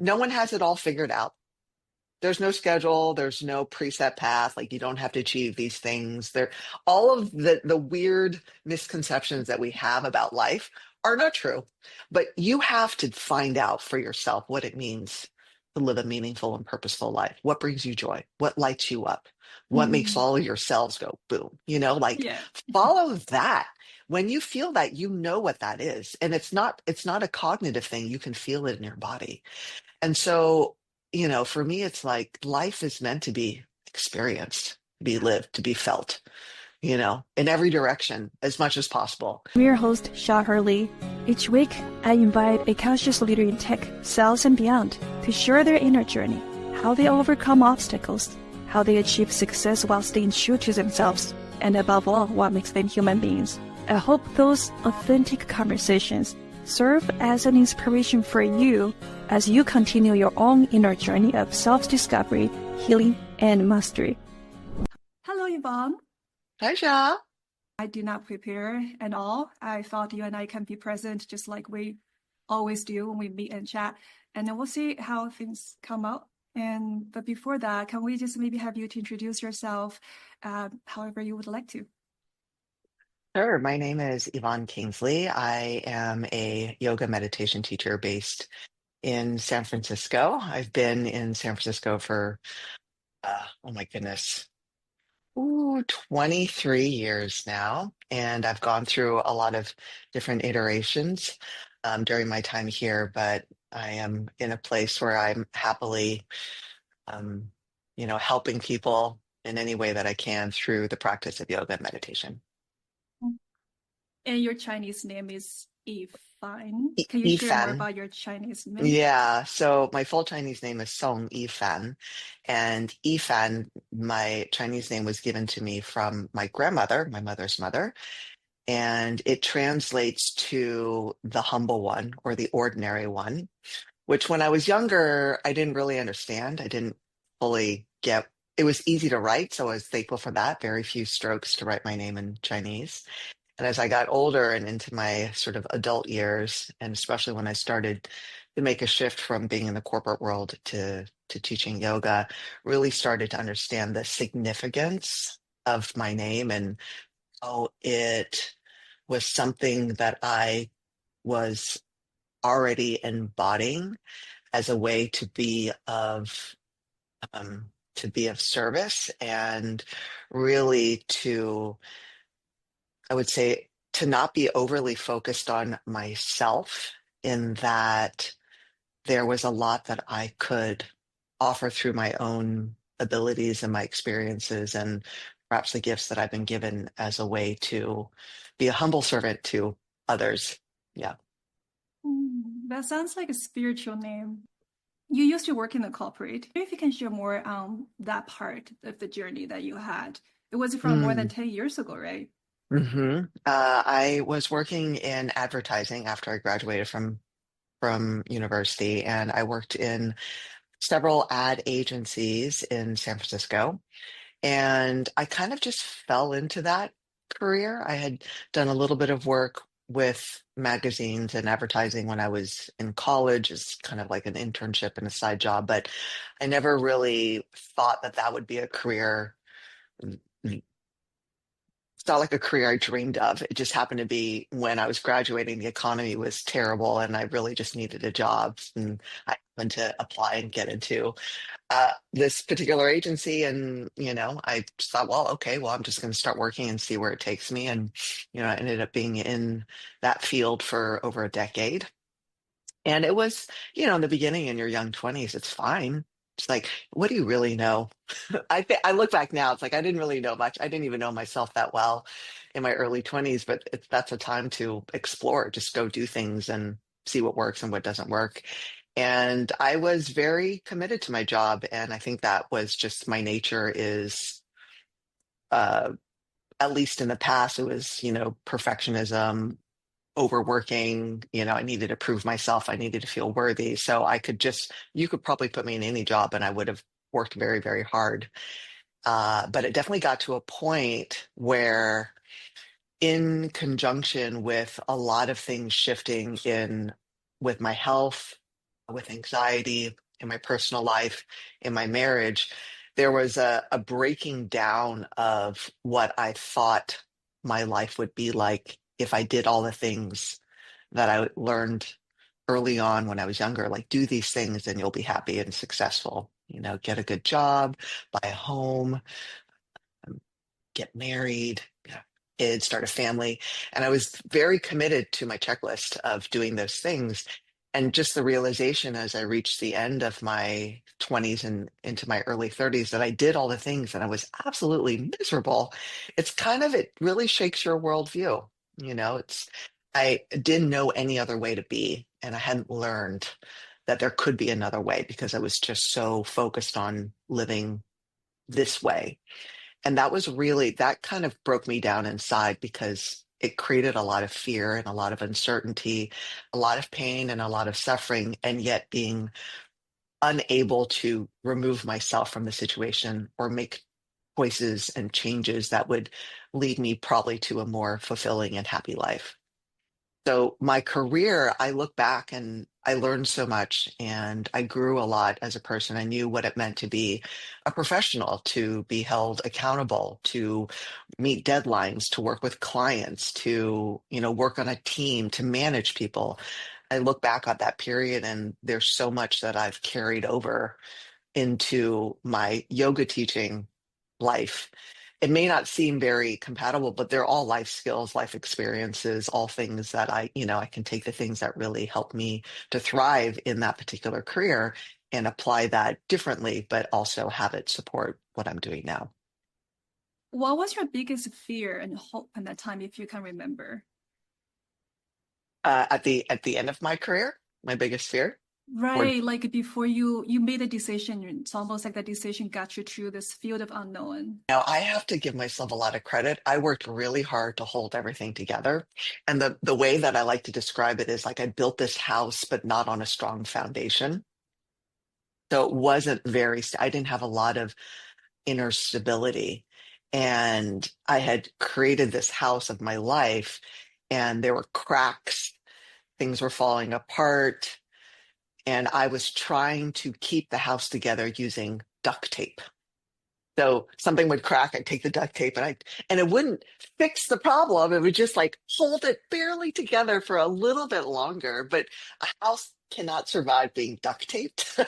no one has it all figured out. There's no schedule, there's no preset path, like you don't have to achieve these things. There all of the weird misconceptions that we have about life are not true. But you have to find out for yourself what it means to live a meaningful and purposeful life. What brings you joy? What lights you up? What makes Mhm. all of your cells go boom? Like Yeah. follow that. When you feel that, you know what that is. And it's not a cognitive thing. You can feel it in your body. And so, for me, it's like life is meant to be experienced, to be lived, to be felt, in every direction as much as possible. I'm your host, Shah Hurley. Each week, I invite a conscious leader in tech, sales, and beyond to share their inner journey, how they overcome obstacles, how they achieve success while staying true to themselves, and above all, what makes them human beings. I hope those authentic conversations serve as an inspiration for you as you continue your own inner journey of self-discovery, healing, and mastery. Hello, Yvonne. Hi, Sha. I did not prepare at all. I thought you and I can be present just like we always do when we meet and chat, and then we'll see how things come out. But before that, can we just maybe have you to introduce yourself, however you would like to? Sure. My name is Yvonne Kingsley. I am a yoga meditation teacher based in San Francisco. I've been in San Francisco for, oh my goodness, 23 years now. And I've gone through a lot of different iterations during my time here, but I am in a place where I'm happily, um, helping people in any way that I can through the practice of yoga and meditation. And your Chinese name is Yifan. Can you share more Yifan. about your Chinese name? Yeah, so my full Chinese name is Song Yifan. And Yifan, my Chinese name was given to me from my grandmother, my mother's mother. And it translates to the humble one or the ordinary one, which when I was younger, I didn't really understand. I didn't fully get it was easy to write, so I was thankful for that. Very few strokes to write my name in Chinese. And as I got older and into my sort of adult years, and especially when I started to make a shift from being in the corporate world to teaching yoga, really started to understand the significance of my name and how it was something that I was already embodying as a way to be of service and really to, I would say, to not be overly focused on myself, in that there was a lot that I could offer through my own abilities and my experiences and perhaps the gifts that I've been given as a way to be a humble servant to others. Yeah. That sounds like a spiritual name. You used to work in the corporate. If you can share more on that part of the journey that you had. It was from more than Mm. 10 years ago, right? I was working in advertising after I graduated from university, and I worked in several ad agencies in San Francisco. And I kind of just fell into that career. I had done a little bit of work with magazines and advertising when I was in college as kind of like an internship and a side job, but I never really thought that that would be a career. It's not like a career I dreamed of. It just happened to be when I was graduating, the economy was terrible and I really just needed a job. And I happened to apply and get into this particular agency. And, I just thought, well, okay, well, I'm just going to start working and see where it takes me. And, I ended up being in that field for over a decade. And it was, in the beginning in your young 20s, it's fine. It's like, what do you really know? I look back now, it's like I didn't really know much. I didn't even know myself that well in my early 20s, but that's a time to explore, just go do things and see what works and what doesn't work. And I was very committed to my job. And I think that was just my nature is, uh, at least in the past, it was, perfectionism, overworking. I needed to prove myself. I needed to feel worthy. So you could probably put me in any job and I would have worked very, very hard. But it definitely got to a point where, in conjunction with a lot of things shifting in with my health, with anxiety in my personal life, in my marriage, there was a breaking down of what I thought my life would be like if I did all the things that I learned early on when I was younger, like do these things and you'll be happy and successful. Get a good job, buy a home, get married, kids, start a family. And I was very committed to my checklist of doing those things. And just the realization as I reached the end of my 20s and into my early 30s that I did all the things and I was absolutely miserable. It really shakes your worldview. I didn't know any other way to be, and I hadn't learned that there could be another way because I was just so focused on living this way. And that kind of broke me down inside because it created a lot of fear and a lot of uncertainty, a lot of pain and a lot of suffering, and yet being unable to remove myself from the situation or make choices and changes that would lead me probably to a more fulfilling and happy life. So my career, I look back and I learned so much and I grew a lot as a person. I knew what it meant to be a professional, to be held accountable, to meet deadlines, to work with clients, to, work on a team, to manage people. I look back at that period and there's so much that I've carried over into my yoga teaching life. It may not seem very compatible, but they're all life skills, life experiences, all things that I can take the things that really help me to thrive in that particular career and apply that differently, but also have it support what I'm doing now. What was your biggest fear and hope at that time, if you can remember? At the end of my career, my biggest fear, or Right, like before you made a decision, it's almost like that decision got you through this field of unknown. now I have to give myself a lot of credit. I worked really hard to hold everything together. And the way that I like to describe it is like I built this house, but not on a strong foundation. So it wasn't I didn't have a lot of inner stability. And I had created this house of my life, and there were cracks, things were falling apart. And I was trying to keep the house together using duct tape. So something would crack, I'd take the duct tape and it wouldn't fix the problem. It would just like hold it barely together for a little bit longer. But a house cannot survive being duct taped.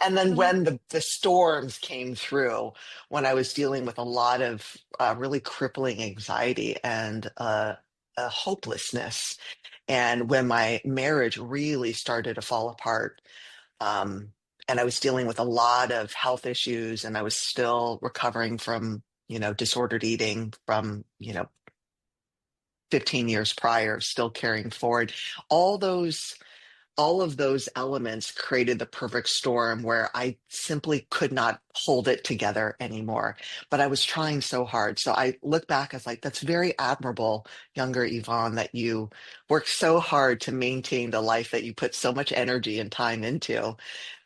And then Uh-huh. when the storms came through, when I was dealing with a lot of really crippling anxiety and a hopelessness, and when my marriage really started to fall apart, um, and I was dealing with a lot of health issues, and I was still recovering from, disordered eating from, 15 years prior, still carrying forward. All those, all of those elements created the perfect storm where I simply could not hold it together anymore. But I was trying so hard. So I look back as like, that's very admirable, younger Yvonne, that you worked so hard to maintain the life that you put so much energy and time into.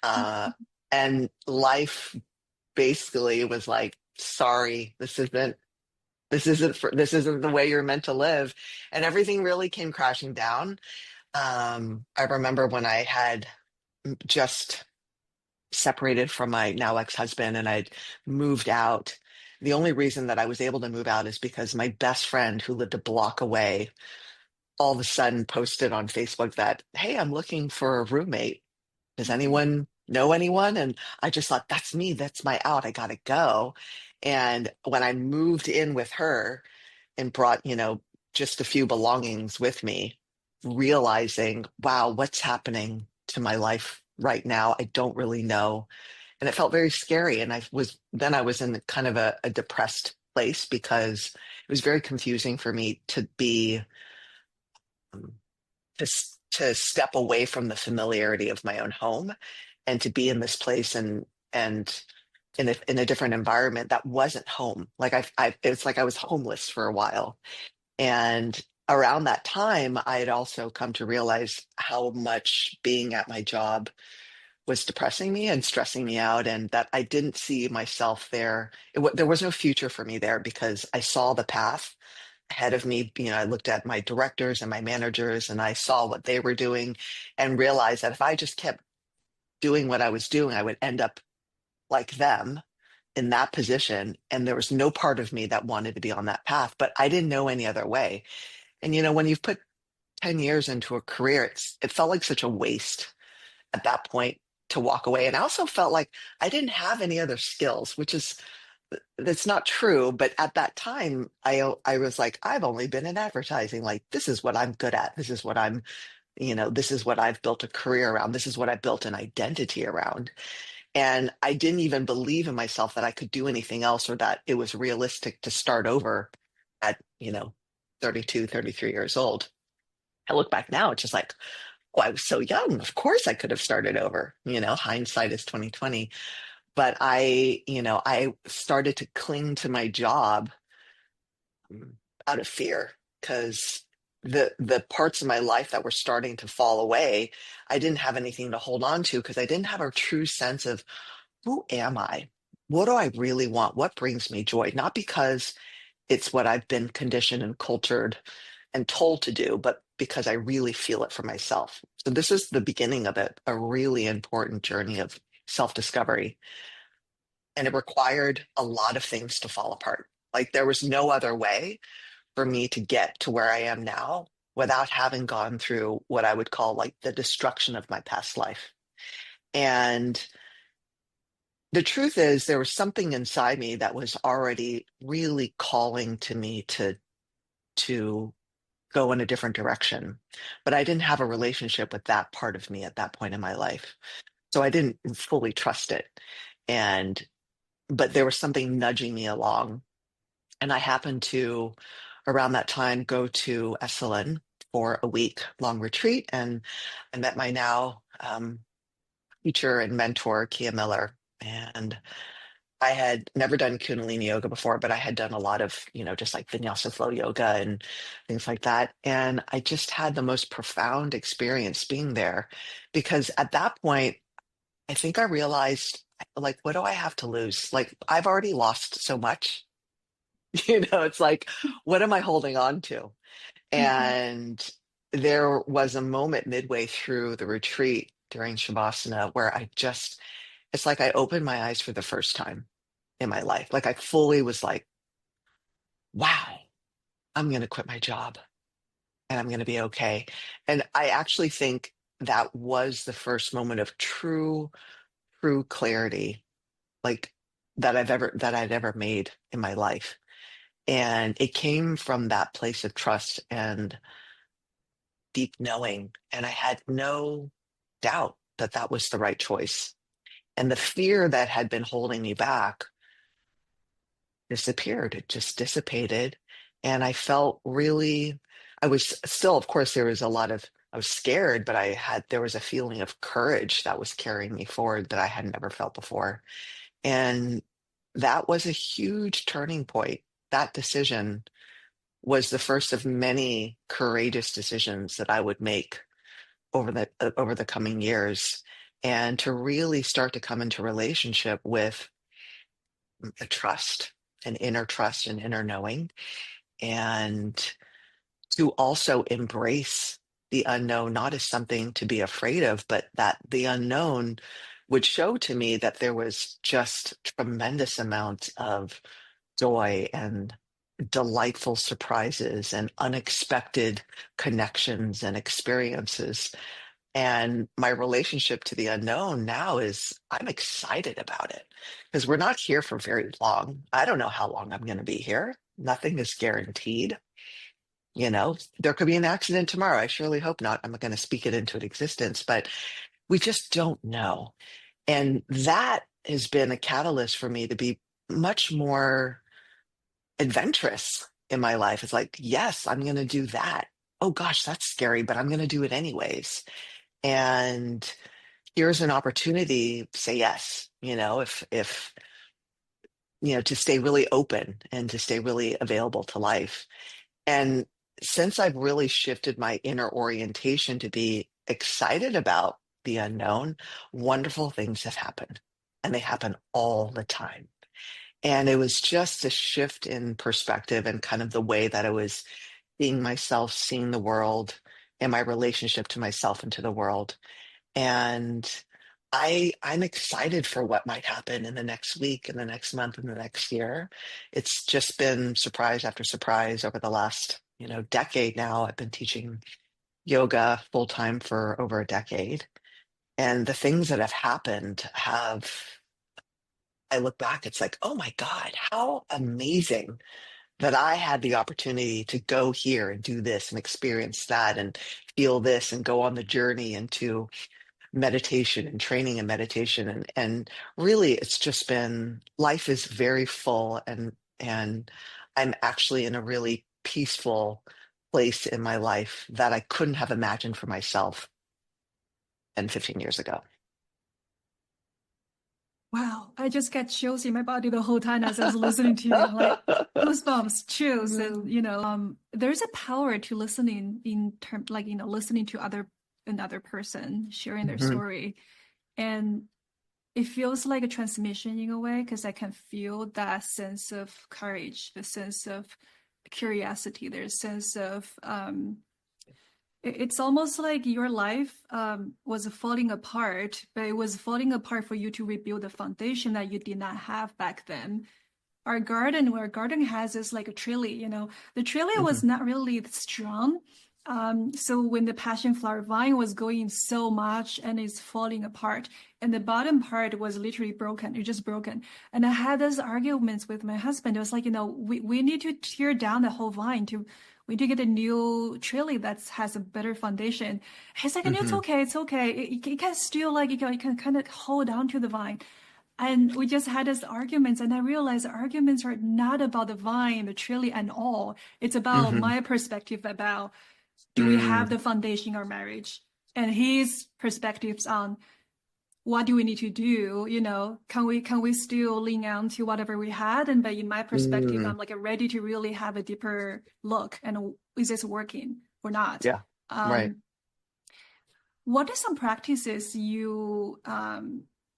Uh, and life basically was like, sorry, this isn't the way you're meant to live. And everything really came crashing down. I remember when I had just separated from my now ex-husband and I'd moved out. The only reason that I was able to move out is because my best friend who lived a block away all of a sudden posted on Facebook that, hey, I'm looking for a roommate. Does anyone know anyone? And I just thought, that's me. That's my out. I gotta go. And when I moved in with her and brought, just a few belongings with me, realizing, wow, what's happening to my life right now? I don't really know. And it felt very scary. And I was in kind of a depressed place because it was very confusing for me to be, um, to step away from the familiarity of my own home and to be in this place and in a different environment that wasn't home. Like it's like I was homeless for a while. And around that time, I had also come to realize how much being at my job was depressing me and stressing me out, and that I didn't see myself there. There was no future for me there because I saw the path ahead of me. I looked at my directors and my managers, and I saw what they were doing and realized that if I just kept doing what I was doing, I would end up like them in that position. And there was no part of me that wanted to be on that path, but I didn't know any other way. And, when you've put 10 years into a career, it felt like such a waste at that point to walk away. And I also felt like I didn't have any other skills, which is, that's not true. But at that time, I was like, I've only been in advertising. Like, this is what I'm good at. This is what this is what I've built a career around. This is what I built an identity around. And I didn't even believe in myself that I could do anything else or that it was realistic to start over at, 32, 33 years old. I look back now, it's just like, oh, I was so young. Of course I could have started over. Hindsight is 2020. But I started to cling to my job out of fear because the parts of my life that were starting to fall away, I didn't have anything to hold on to because I didn't have a true sense of who am I? What do I really want? What brings me joy? Not because it's what I've been conditioned and cultured and told to do, but because I really feel it for myself. So this is the beginning of a really important journey of self-discovery. And it required a lot of things to fall apart. Like there was no other way for me to get to where I am now without having gone through what I would call like the destruction of my past life. And the truth is, there was something inside me that was already really calling to me to go in a different direction. But I didn't have a relationship with that part of me at that point in my life. So I didn't fully trust it. And but there was something nudging me along. And I happened to around that time go to Esalen for a week long retreat. And I met my now teacher and mentor, Kia Miller. And I had never done Kundalini yoga before, but I had done a lot of, just like vinyasa flow yoga and things like that. And I just had the most profound experience being there because at that point, I think I realized, like, what do I have to lose? Like, I've already lost so much. It's like, what am I holding on to? Mhm. And there was a moment midway through the retreat during Shavasana where it's like I opened my eyes for the first time in my life. Like I fully was like, wow, I'm going to quit my job and I'm going to be okay. And I actually think that was the first moment of true clarity, like that I'd ever made in my life. And it came from that place of trust and deep knowing. And I had no doubt that that was the right choice. And the fear that had been holding me back disappeared. It just dissipated. And I felt really, I was still, of course, I was scared, but there was a feeling of courage that was carrying me forward that I had never felt before. And that was a huge turning point. That decision was the first of many courageous decisions that I would make over the coming years. And to really start to come into relationship with a trust, an inner trust and inner knowing, and to also embrace the unknown, not as something to be afraid of, but that the unknown would show to me that there was just tremendous amounts of joy and delightful surprises and unexpected connections and experiences. And my relationship to the unknown now is I'm excited about it because we're not here for very long. I don't know how long I'm going to be here. Nothing is guaranteed. There could be an accident tomorrow. I surely hope not. I'm going to speak it into existence, but we just don't know. And that has been a catalyst for me to be much more adventurous in my life. It's like, yes, I'm going to do that. Oh gosh, that's scary, but I'm going to do it anyways. And here's an opportunity, say yes, if to stay really open and to stay really available to life. And since I've really shifted my inner orientation to be excited about the unknown, wonderful things have happened. And they happen all the time. And it was just a shift in perspective and kind of the way that I was seeing myself, seeing the world, and my relationship to myself and to the world. And I'm excited for what might happen in the next week, in the next month, in the next year. It's just been surprise after surprise over the last, decade now. I've been teaching yoga full time for over a decade. And the things that have happened I look back, it's like, oh my God, how amazing that I had the opportunity to go here and do this and experience that and feel this and go on the journey into meditation and training in meditation. And really it's just been, life is very full, and I'm actually in a really peaceful place in my life that I couldn't have imagined for myself 10, 15 years ago. Wow, I just get chills in my body the whole time as I was listening to you, like goosebumps, chills, and there's a power to listening in term, like listening to another person sharing their Mhm, story, and it feels like a transmission in a way because I can feel that sense of courage, the sense of curiosity, there's a sense of it's almost like your life was falling apart, but it was falling apart for you to rebuild the foundation that you did not have back then. Our garden has is like a trellis, the trellis mhm, was not really strong. So when the passion flower vine was going so much and it's falling apart, and the bottom part was literally broken, it just broken. And I had those arguments with my husband. It was like, we need to tear down the whole vine to we need to get a new trellis that has a better foundation. He's like, no, it's mhm, okay, it's okay. It can still like it can kind of hold on to the vine. And we just had these arguments, and I realized arguments are not about the vine, the tree, and all. It's about mhm, my perspective about do we have mm, the foundation in our marriage, and his perspectives on what do we need to do. Can we still lean on to whatever we had? And but in my perspective, mm. I'm like ready to really have a deeper look, and is this working or not? Yeah, right. Um, what are some practices you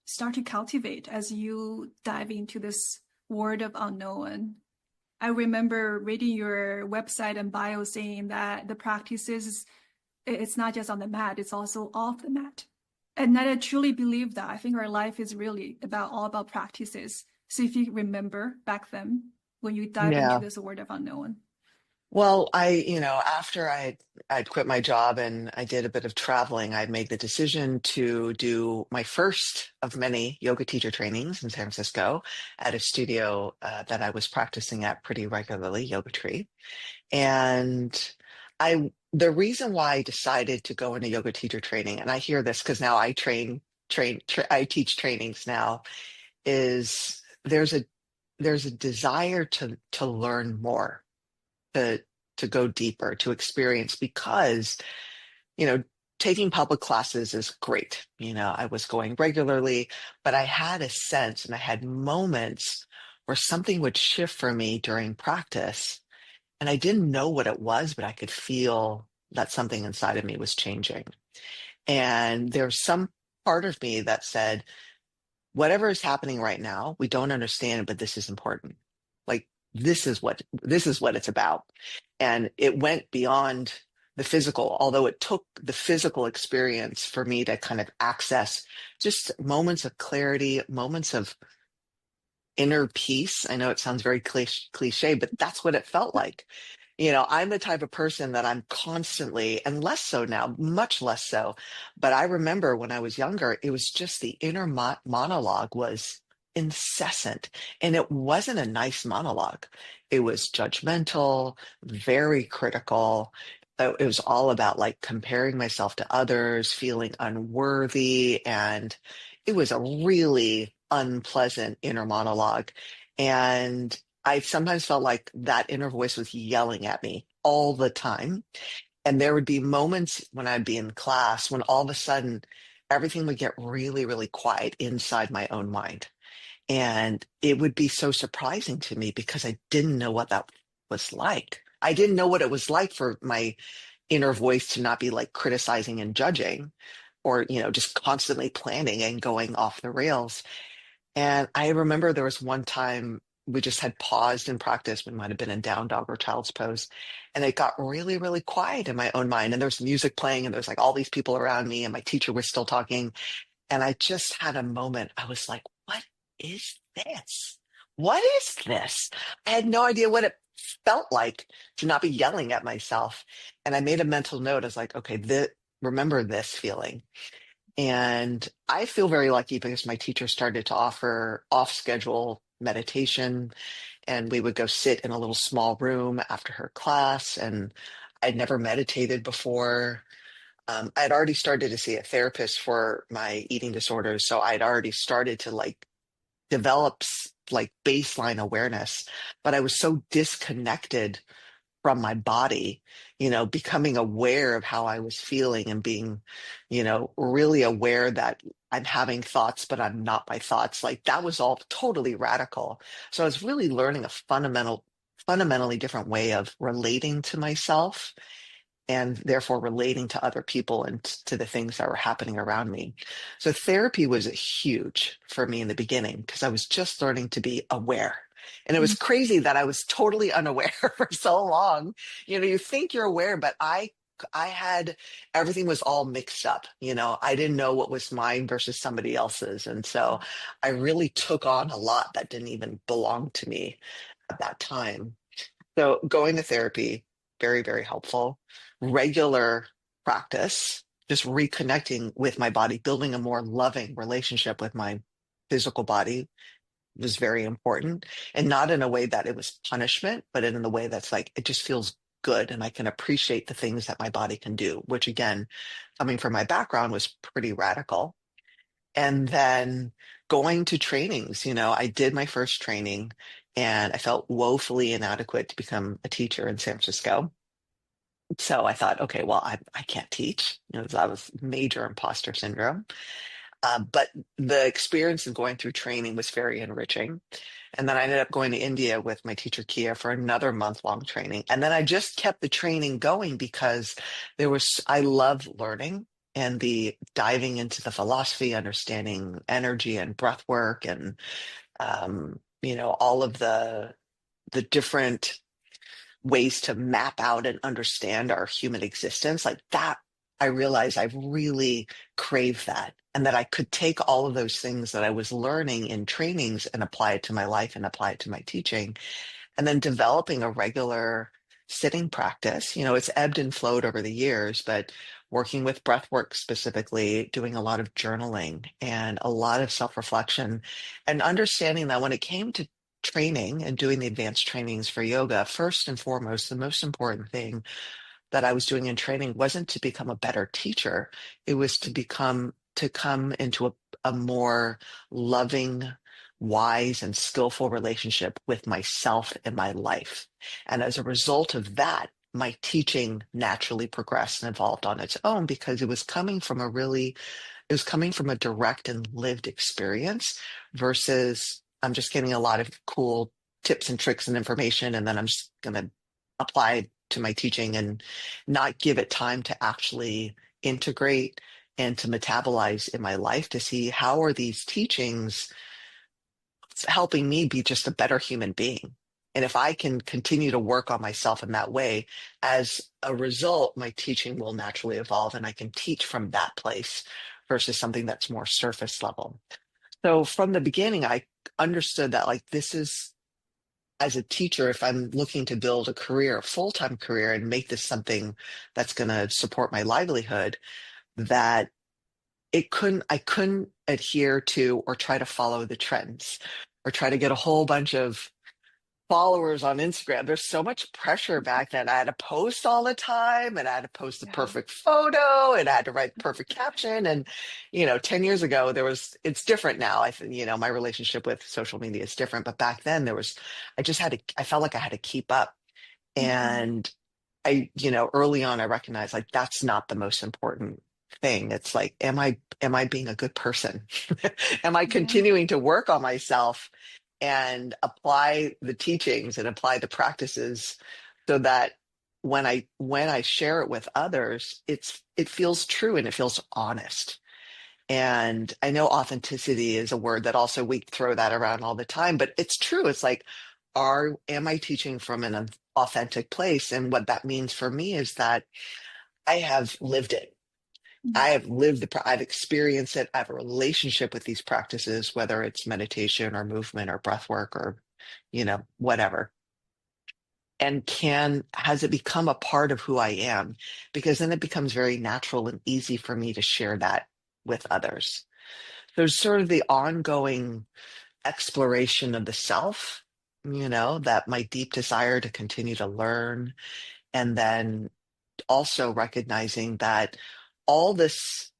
start to cultivate as you dive into this world of unknown? I remember reading your website and bio saying that the practices, it's not just on the mat, it's also off the mat. And I truly believe that. I think our life is really all about practices. So if you remember back then when you dive into Yeah. this world of unknown. Well, after I'd quit my job and I did a bit of traveling, I made the decision to do my first of many yoga teacher trainings in San Francisco at a studio that I was practicing at pretty regularly, Yoga Tree. And the reason why I decided to go into yoga teacher training, and I hear this because now I I teach trainings now, is there's a desire to learn more, to go deeper, to experience, because you know taking public classes is great. I was going regularly, but I had a sense and I had moments where something would shift for me during practice, and I didn't know what it was, but I could feel that something inside of me was changing. And there's some part of me that said, whatever is happening right now, we don't understand it, but this is important. Like, this is what it's about. And it went beyond the physical, although it took the physical experience for me to kind of access just moments of clarity, moments of inner peace. I know it sounds very cliche, but that's what it felt like. I'm the type of person that I'm constantly, and less so now, much less so. But I remember when I was younger, it was just the inner monologue was incessant. And it wasn't a nice monologue. It was judgmental, very critical. It was all about like comparing myself to others, feeling unworthy. And it was a really unpleasant inner monologue. And I sometimes felt like that inner voice was yelling at me all the time. And there would be moments when I'd be in class when all of a sudden everything would get really, really quiet inside my own mind. And it would be so surprising to me because I didn't know what that was like. I didn't know what it was like for my inner voice to not be like criticizing and judging, or, just constantly planning and going off the rails. And I remember there was one time we just had paused in practice. We might have been in down dog or child's pose. And it got really, really quiet in my own mind. And there was music playing, and there was like all these people around me, and my teacher was still talking. And I just had a moment. I was like, what is this? What is this? I had no idea what it felt like to not be yelling at myself. And I made a mental note. I was like, okay, remember this feeling. And I feel very lucky because my teacher started to offer off schedule meditation, and we would go sit in a little small room after her class. And I'd never meditated before. I'd already started to see a therapist for my eating disorders. So I'd already started to like develop like baseline awareness, but I was so disconnected from my body, becoming aware of how I was feeling and being, really aware that I'm having thoughts, but I'm not my thoughts. Like that was all totally radical. So I was really learning a fundamentally different way of relating to myself and therefore relating to other people and to the things that were happening around me. So therapy was huge for me in the beginning because I was just learning to be aware. And it was crazy that I was totally unaware for so long. You think you're aware, but I had everything was all mixed up. I didn't know what was mine versus somebody else's. And so I really took on a lot that didn't even belong to me at that time. So going to therapy, very, very helpful. Regular practice, just reconnecting with my body, building a more loving relationship with my physical body was very important. And not in a way that it was punishment, but in the way that's like, it just feels good. And I can appreciate the things that my body can do, which again, coming from my background was pretty radical. And then going to trainings, I did my first training and I felt woefully inadequate to become a teacher in San Francisco. So I thought, okay, well, I can't teach. That was major imposter syndrome. But the experience of going through training was very enriching. And then I ended up going to India with my teacher, Kia, for another month-long training. And then I just kept the training going because I love learning and the diving into the philosophy, understanding energy and breath work and, all of the different ways to map out and understand our human existence like that. I realized I really crave that and that I could take all of those things that I was learning in trainings and apply it to my life and apply it to my teaching. And then developing a regular sitting practice. It's ebbed and flowed over the years, but working with breath work specifically, doing a lot of journaling and a lot of self-reflection, and understanding that when it came to training and doing the advanced trainings for yoga, first and foremost, the most important thing that I was doing in training wasn't to become a better teacher. It was to come into a more loving, wise, and skillful relationship with myself and my life. And as a result of that, my teaching naturally progressed and evolved on its own because it was coming from a direct and lived experience versus I'm just getting a lot of cool tips and tricks and information, and then I'm just going to apply to my teaching and not give it time to actually integrate and to metabolize in my life to see how are these teachings helping me be just a better human being. And if I can continue to work on myself in that way, as a result, my teaching will naturally evolve and I can teach from that place versus something that's more surface level. So from the beginning, I understood that like this is as a teacher, if I'm looking to build a career, a full-time career, and make this something that's going to support my livelihood, that I couldn't adhere to or try to follow the trends or try to get a whole bunch of followers on Instagram. There's so much pressure back then. I had to post all the time and I had to post the Yeah. perfect photo and I had to write the perfect caption. And, 10 years ago, it's different now. I think, my relationship with social media is different. But back then I felt like I had to keep up. Mhm. And early on, I recognized like that's not the most important thing. It's like, am I being a good person? Am I Yeah. continuing to work on myself and apply the teachings and apply the practices so that when I share it with others, it feels true and it feels honest. And I know authenticity is a word that also we throw that around all the time, but it's true. It's like, am I teaching from an authentic place? And what that means for me is that I have lived it. I have lived I've experienced it. I have a relationship with these practices, whether it's meditation or movement or breath work or, whatever. And has it become a part of who I am? Because then it becomes very natural and easy for me to share that with others. There's sort of the ongoing exploration of the self, that my deep desire to continue to learn. And then also recognizing that all this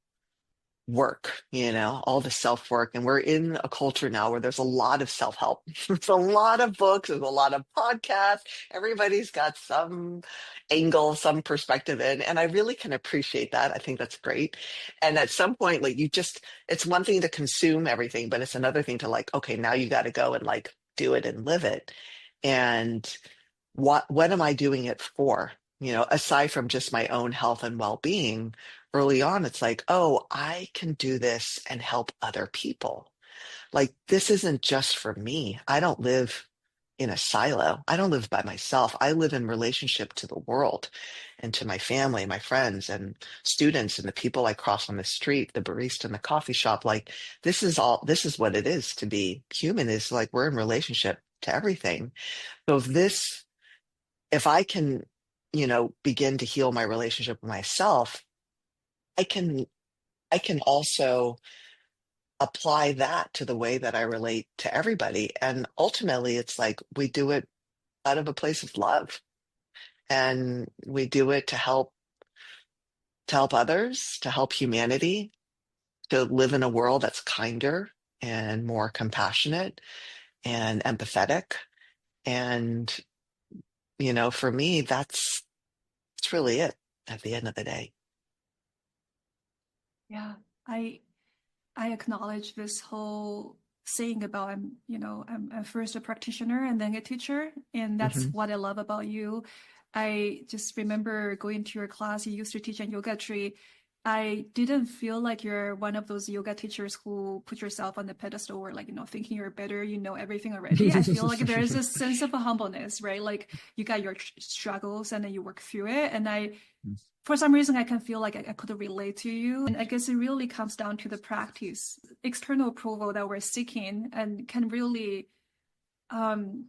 work, all the self work. And we're in a culture now where there's a lot of self help. There's a lot of books, there's a lot of podcasts. Everybody's got some angle, some perspective in. And I really can appreciate that. I think that's great. And at some point, like it's one thing to consume everything, but it's another thing to like, okay, now you got to go and like do it and live it. And what am I doing it for? Aside from just my own health and well-being, early on, it's like, oh, I can do this and help other people. Like, this isn't just for me. I don't live in a silo. I don't live by myself. I live in relationship to the world and to my family, my friends and students and the people I cross on the street, the barista in the coffee shop. Like, this is what it is to be human, is like we're in relationship to everything. So if I can, begin to heal my relationship with myself, I can I can also apply that to the way that I relate to everybody. And ultimately, it's like we do it out of a place of love, and we do it to help others, to help humanity, to live in a world that's kinder and more compassionate and empathetic. And, for me, that's really it at the end of the day. Yeah, I I acknowledge this whole saying about I'm first a practitioner and then a teacher, and that's Hmm. what I love about you. I just remember going to your class. You used to teach a yoga tree. I didn't feel like you're one of those yoga teachers who put yourself on the pedestal or like thinking you're better, you know everything already. I feel like there is a sense of a humbleness, right? Like you got your struggles and then you work through it. And for some reason, I can feel like I could relate to you. And I guess it really comes down to the practice, external approval that we're seeking, and um,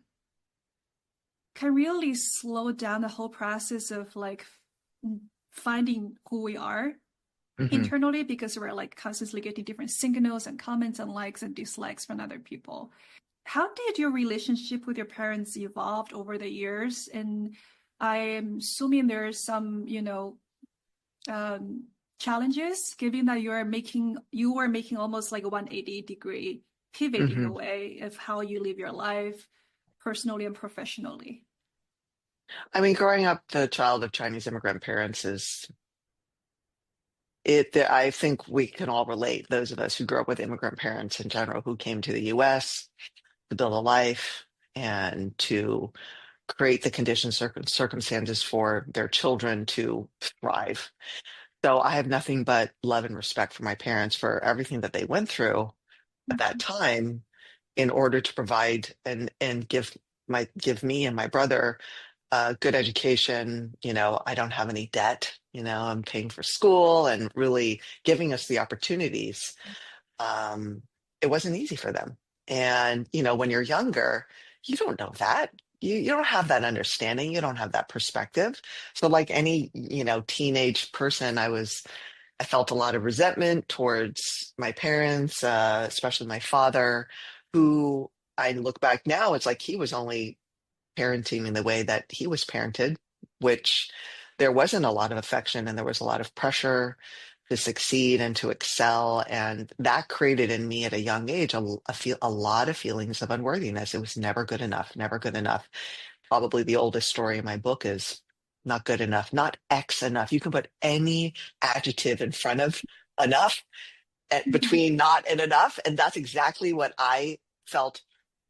can really slow down the whole process of like finding who we are Hmm. internally, because we're like constantly getting different signals and comments and likes and dislikes from other people. How did your relationship with your parents evolved over the years? And I'm assuming there's some, um, challenges, given that you were making almost like a 180-degree pivot in a Hmm. way of how you live your life personally and professionally. I mean, growing up the child of Chinese immigrant parents is I think we can all relate, those of us who grew up with immigrant parents in general, who came to the US to build a life and to create the conditions, circumstances for their children to thrive. So I have nothing but love and respect for my parents for everything that they went through at that time in order to provide and give me and my brother a good education. I don't have any debt. I'm paying for school and really giving us the opportunities. Um, it wasn't easy for them. And, when you're younger, you don't know that. You don't have that understanding. You don't have that perspective. So like any, teenage person, I felt a lot of resentment towards my parents, especially my father, who I look back now, it's like he was only parenting in the way that he was parented, which there wasn't a lot of affection and there was a lot of pressure to succeed and to excel. And that created in me at a young age a lot of feelings of unworthiness. It was never good enough, never good enough. Probably the oldest story in my book is not good enough, not X enough. You can put any adjective in front of enough, between not and enough. And that's exactly what I felt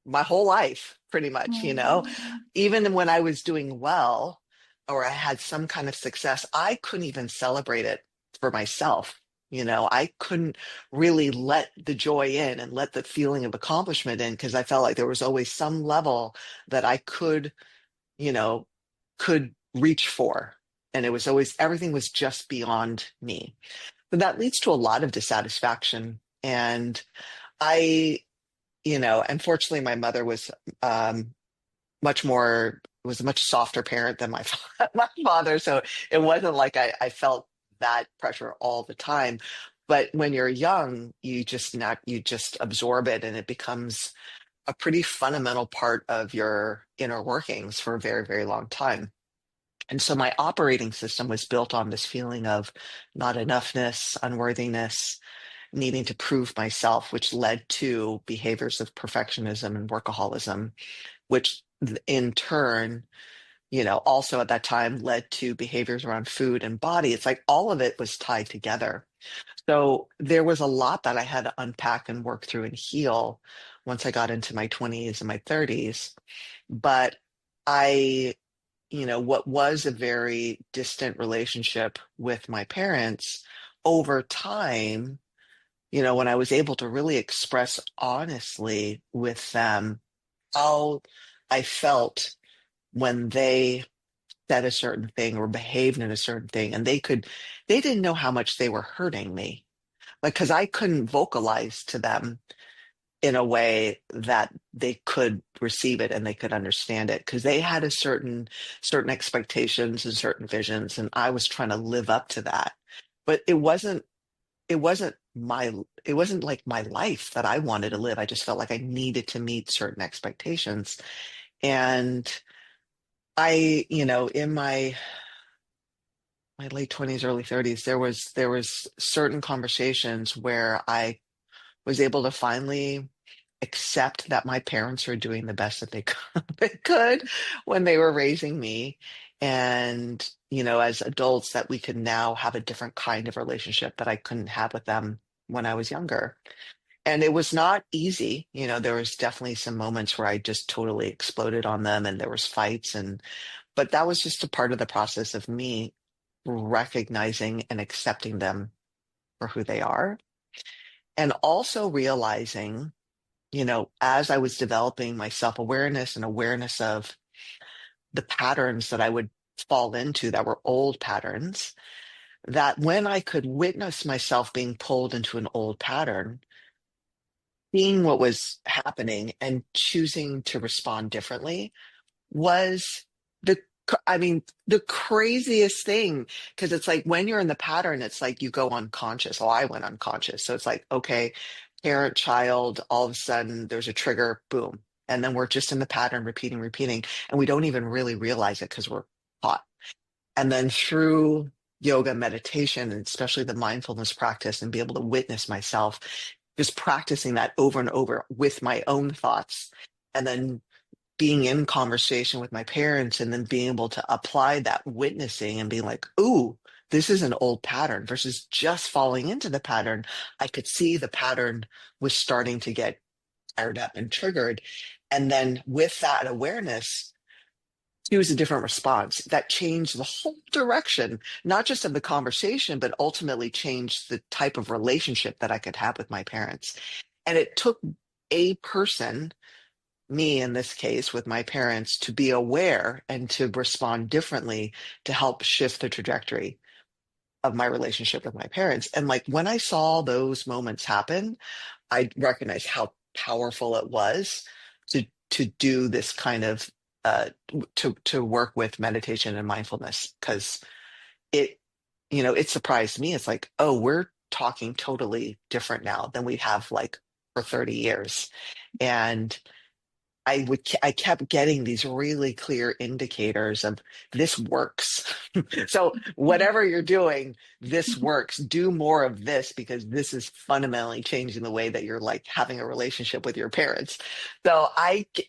my whole life, pretty much, Mm. even when I was doing well or I had some kind of success, I couldn't even celebrate it for myself. I couldn't really let the joy in and let the feeling of accomplishment in because I felt like there was always some level that I you know, could reach for. And it was always, everything was just beyond me. So that leads to a lot of dissatisfaction. And I, unfortunately, my mother um, was a much softer parent than my father. So it wasn't like I felt that pressure all the time. But when you're young, you just absorb it and it becomes a pretty fundamental part of your inner workings for a very, very long time. And so my operating system was built on this feeling of not enoughness, unworthiness, needing to prove myself, which led to behaviors of perfectionism and workaholism, which in turn, also at that time led to behaviors around food and body. It's like all of it was tied together. So there was a lot that I had to unpack and work through and heal once I got into my 20s and my 30s. But I, what was a very distant relationship with my parents over time, when I was able to really express honestly with them how I felt when they said a certain thing or behaved in a certain thing, and they didn't know how much they were hurting me, because I couldn't vocalize to them in a way that they could receive it and they could understand it, because they had a certain expectations and certain visions, and I was trying to live up to that. But it wasn't like my life that I wanted to live. I just felt like I needed to meet certain expectations. And in my late 20s, early 30s, there was certain conversations where I was able to finally accept that my parents were doing the best that they could when they were raising me. And, as adults, that we could now have a different kind of relationship that I couldn't have with them when I was younger. And it was not easy. There was definitely some moments where I just totally exploded on them and there was fights, but that was just a part of the process of me recognizing and accepting them for who they are. And also realizing, as I was developing my self-awareness and awareness of the patterns that I would fall into that were old patterns, that when I could witness myself being pulled into an old pattern, seeing what was happening and choosing to respond differently was the I mean, the craziest thing, because it's like when you're in the pattern, it's like you go unconscious. Oh, I went unconscious. So it's like, okay, parent, child, all of a sudden there's a trigger, boom. And then we're just in the pattern, repeating, repeating, and we don't even really realize it because we're caught. And then through yoga, meditation, and especially the mindfulness practice, and be able to witness myself just practicing that over and over with my own thoughts. And then being in conversation with my parents and then being able to apply that witnessing and being like, ooh, this is an old pattern versus just falling into the pattern. I could see the pattern was starting to get fired up and triggered. And then with that awareness, choose a different response that changed the whole direction, not just of the conversation, but ultimately changed the type of relationship that I could have with my parents. And it took a person, me in this case with my parents, to be aware and to respond differently to help shift the trajectory of my relationship with my parents. And like when I saw those moments happen, I recognized how powerful it was to do this kind of to work with meditation and mindfulness, because it it surprised me. It's like, oh, we're talking totally different now than we have like for 30 years. And I kept getting these really clear indicators of this works. So whatever you're doing, this works. Do more of this because this is fundamentally changing the way that you're like having a relationship with your parents. So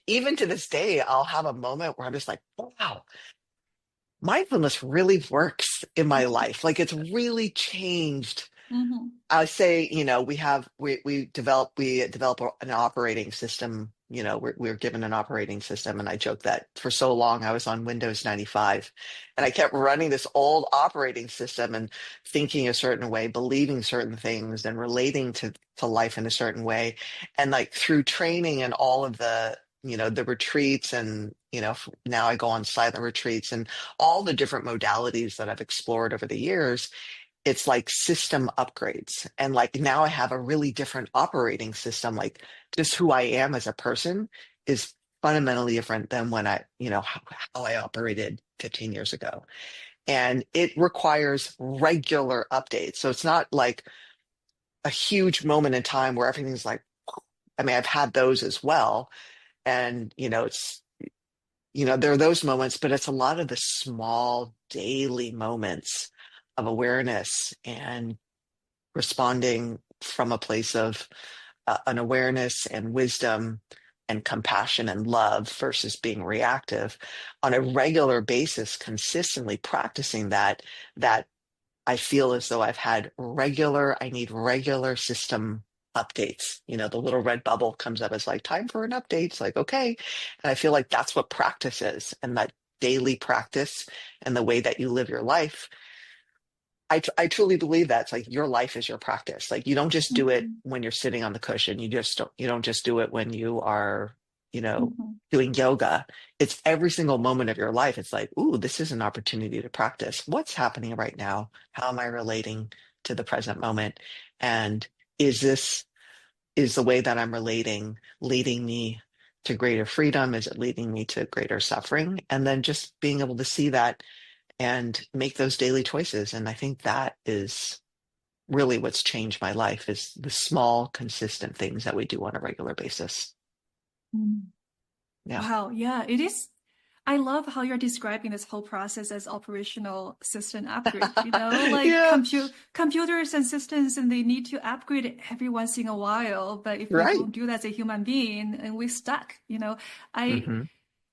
even to this day, I'll have a moment where I'm just like, wow, mindfulness really works in my life. Like it's really changed. Mhm. I say, we develop an operating system. We're given an operating system, and I joke that for so long I was on Windows 95, and I kept running this old operating system and thinking a certain way, believing certain things, and relating to life in a certain way. And like through training and all of the retreats, and now I go on silent retreats and all the different modalities that I've explored over the years, it's like system upgrades. And like now I have a really different operating system. Like just who I am as a person is fundamentally different than when how I operated 15 years ago. And it requires regular updates. So it's not like a huge moment in time where everything's like, I mean, I've had those as well. And, there are those moments, but it's a lot of the small daily moments of awareness and responding from a place of an awareness and wisdom and compassion and love versus being reactive on a regular basis, consistently practicing that I feel as though I need regular system updates. The little red bubble comes up as like time for an update. It's like, okay. And I feel like that's what practice is. And that daily practice and the way that you live your life, I truly believe that it's like your life is your practice. Like you don't just do it Mhm. when you're sitting on the cushion. You don't just do it when you are, Mhm. doing yoga. It's every single moment of your life. It's like, ooh, this is an opportunity to practice. What's happening right now? How am I relating to the present moment? And is the way that I'm relating leading me to greater freedom? Is it leading me to greater suffering? And then just being able to see that and make those daily choices. And I think that is really what's changed my life is the small, consistent things that we do on a regular basis. Mm. Yeah. Wow, yeah, it is. I love how you're describing this whole process as operational system upgrade, like Yeah. computers and systems, and they need to upgrade every once in a while. But if we Right. don't do that as a human being, and we're stuck. I Hmm.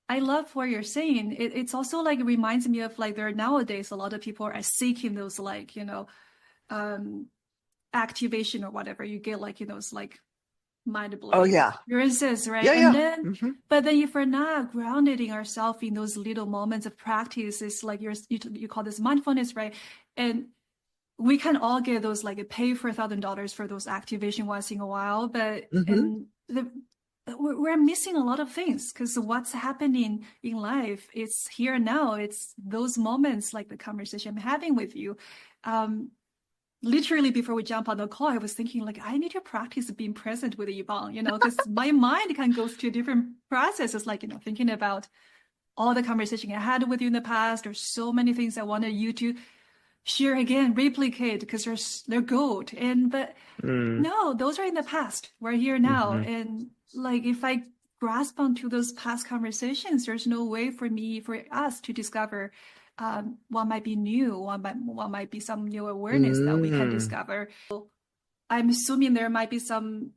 I love what you're saying. It's also like it reminds me of like there are nowadays a lot of people are seeking those like, um activation or whatever. You get like, those like Oh, mind-blowing yeah. experiences, right? Yeah. And Yeah. then, Hmm. but then if we're not grounded in ourselves in those little moments of practice, it's like you call this mindfulness, right? And we can all get those like pay for $1,000 for those activation once in a while, but Hmm. we're missing a lot of things because what's happening in life, it's here now. It's those moments like the conversation I'm having with you. Um, Literally before we jump on the call, I was thinking like I need to practice being present with Yvonne, because my mind can go through different processes, like thinking about all the conversation I had with you in the past. There's so many things I wanted you to share again, replicate because they're gold. But Mm. no, those are in the past. We're here now, Hmm. and like if I grasp onto those past conversations, there's no way for us to discover what might be new, what might be some new awareness that we can Mm. discover. I'm assuming there might be some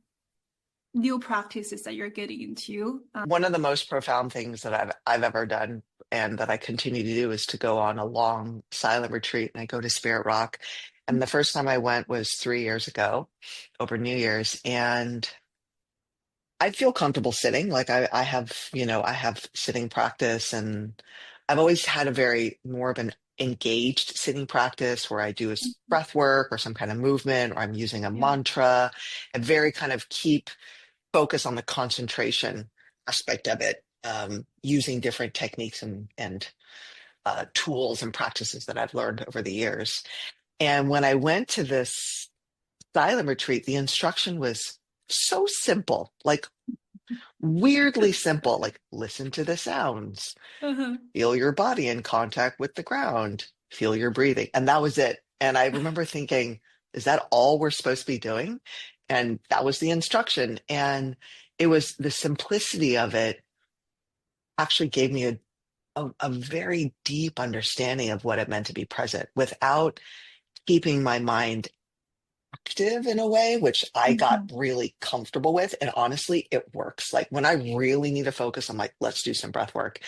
new practices that you're getting into. One of the most profound things that I've ever done and that I continue to do is to go on a long silent retreat, and I go to Spirit Rock. And the first time I went was 3 years ago over New Year's. And I feel comfortable sitting. Like I have sitting practice, and I've always had a very more of an engaged sitting practice where I do breath work or some kind of movement, or I'm using a Yeah. mantra and very kind of keep focus on the concentration aspect of it, using different techniques and tools and practices that I've learned over the years. And when I went to this silent retreat, the instruction was so simple, like weirdly simple, like listen to the sounds, Uh-huh. feel your body in contact with the ground, feel your breathing. And that was it. And I remember thinking, is that all we're supposed to be doing? And that was the instruction. And it was the simplicity of it actually gave me a very deep understanding of what it meant to be present without keeping my mind active in a way, which I got Mhm. really comfortable with. And honestly, it works. Like when I really need to focus, I'm like, let's do some breath work.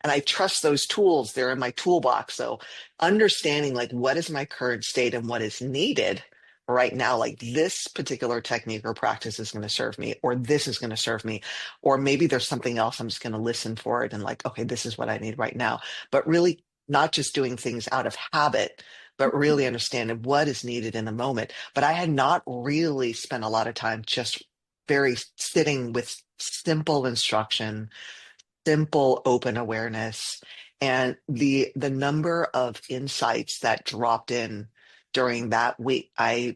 And I trust those tools. They're in my toolbox. So understanding like what is my current state and what is needed right now, like this particular technique or practice is going to serve me, or this is going to serve me, or maybe there's something else. I'm just going to listen for it and like, okay, this is what I need right now. But really not just doing things out of habit, but really understanding what is needed in the moment. But I had not really spent a lot of time just very sitting with simple instruction, simple open awareness, and the number of insights that dropped in during that week. I